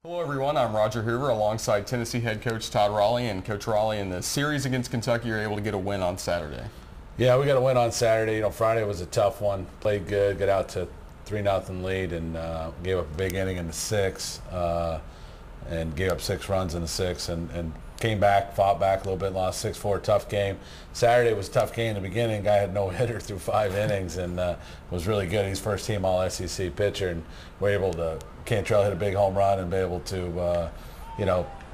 Hello everyone, I'm Roger Hoover alongside Tennessee head coach Todd Raleigh. And Coach Raleigh, in the series against Kentucky, you're able to get a win on Saturday. Yeah, we got a win on Saturday. Friday was a tough one. Played good, got out to 3-0 lead, and gave up a big inning in the sixth, and gave up 6 runs in the sixth, and came back, fought back a little bit, lost 6-4. Tough game. Saturday was a tough game in the beginning. Guy had no hitter through 5 innings, and was really good. He's first team All SEC pitcher, and we're able to. Cantrell hit a big home run and be able to,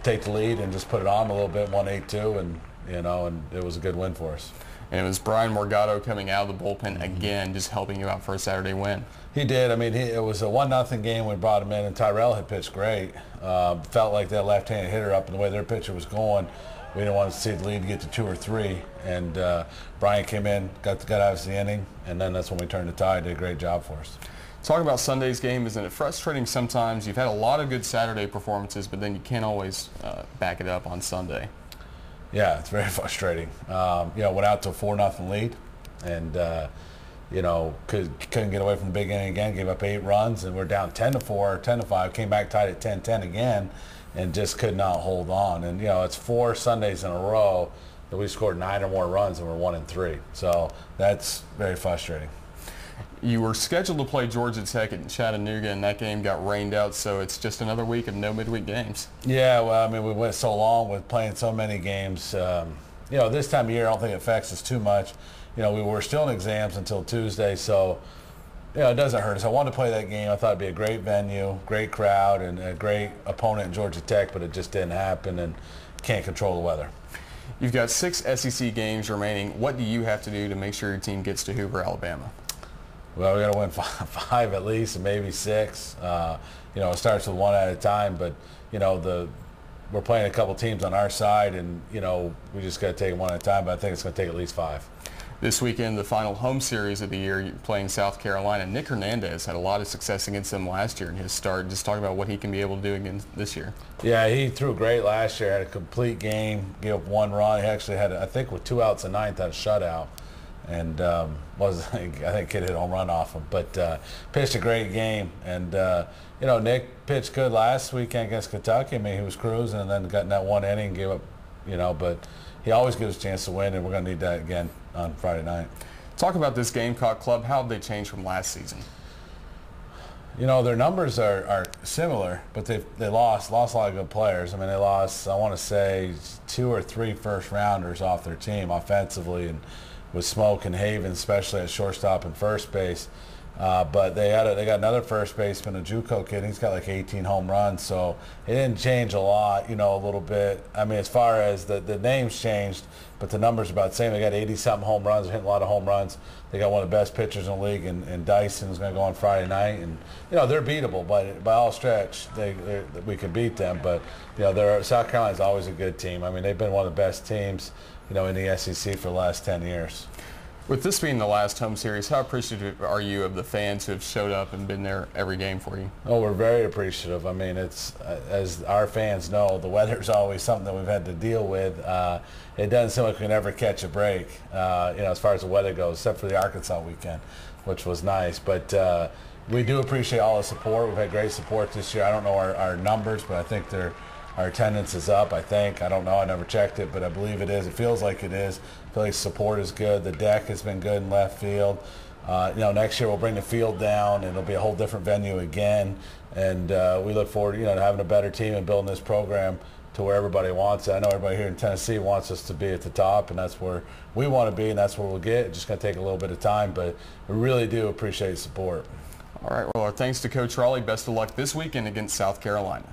take the lead and just put it on a little bit, 1-8-2, and it was a good win for us. And it was Brian Morgado coming out of the bullpen again, just helping you out for a Saturday win. He did. I mean, it was a 1-0 game when we brought him in, and Todd Raleigh had pitched great. Felt like that left-handed hitter up, and the way their pitcher was going, we didn't want to see the lead get to 2 or 3. And Brian came in, got out of the inning, and then that's when we turned the tide. Did a great job for us. Talking about Sunday's game, isn't it frustrating sometimes? You've had a lot of good Saturday performances, but then you can't always back it up on Sunday. Yeah, it's very frustrating. Went out to a 4-0 lead, and couldn't get away from the big inning again. Gave up 8 runs, and we're down 10-4, 10-5. Came back tied at 10-10 again, and just could not hold on. And it's 4 Sundays in a row that we scored 9 or more runs, and we're 1-3. So that's very frustrating. You were scheduled to play Georgia Tech in Chattanooga, and that game got rained out, so it's just another week of no midweek games. Yeah, well, I mean, we went so long with playing so many games. This time of year, I don't think it affects us too much. We were still in exams until Tuesday, so it doesn't hurt us. I wanted to play that game. I thought it'd be a great venue, great crowd, and a great opponent in Georgia Tech, but it just didn't happen, and can't control the weather. You've got 6 SEC games remaining. What do you have to do to make sure your team gets to Hoover, Alabama? Well, we got to win 5 at least, and maybe 6. It starts with 1 at a time, but we're playing a couple teams on our side, and we just got to take it 1 at a time. But I think it's going to take at least 5. This weekend, the final home series of the year, you're playing South Carolina. Nick Hernandez had a lot of success against them last year in his start. Just talk about what he can be able to do again this year. Yeah, he threw great last year. Had a complete game, gave up 1 run. He actually had, I think, with 2 outs in 9th, had a shutout. And I think kid hit a home run off him, but pitched a great game. And Nick pitched good last weekend against Kentucky. I mean, he was cruising, and then got in that 1 inning, gave up, but he always gives a chance to win, and we're going to need that again on Friday night. Talk about this Gamecock club. How have they changed from last season? Their numbers are similar, but they lost a lot of good players. I mean, they lost, I want to say, 2 or 3 first-rounders off their team offensively, and with Smoke and Haven, especially at shortstop and first base. But they got another first baseman, a JUCO kid. He's got like 18 home runs, so it didn't change a lot, a little bit. I mean, as far as the names changed, but the numbers are about the same. They got 80-something home runs, hitting a lot of home runs. They got one of the best pitchers in the league, and Dyson's going to go on Friday night. And they're beatable, but by all stretch, we can beat them. But South Carolina's always a good team. I mean, they've been one of the best teams, in the SEC for the last 10 years. With this being the last home series, how appreciative are you of the fans who have showed up and been there every game for you? Oh, we're very appreciative. I mean, it's, as our fans know, the weather's always something that we've had to deal with. It doesn't seem like we can ever catch a break, as far as the weather goes, except for the Arkansas weekend, which was nice. But we do appreciate all the support. We've had great support this year. I don't know our numbers, but I think our attendance is up, I think. I don't know. I never checked it, but I believe it is. It feels like it is. I feel like support is good. The deck has been good in left field. Next year we'll bring the field down, and it'll be a whole different venue again. And we look forward, to having a better team and building this program to where everybody wants it. I know everybody here in Tennessee wants us to be at the top, and that's where we want to be, and that's where we'll get. It's just going to take a little bit of time, but we really do appreciate support. All right. Well, our thanks to Coach Raleigh. Best of luck this weekend against South Carolina.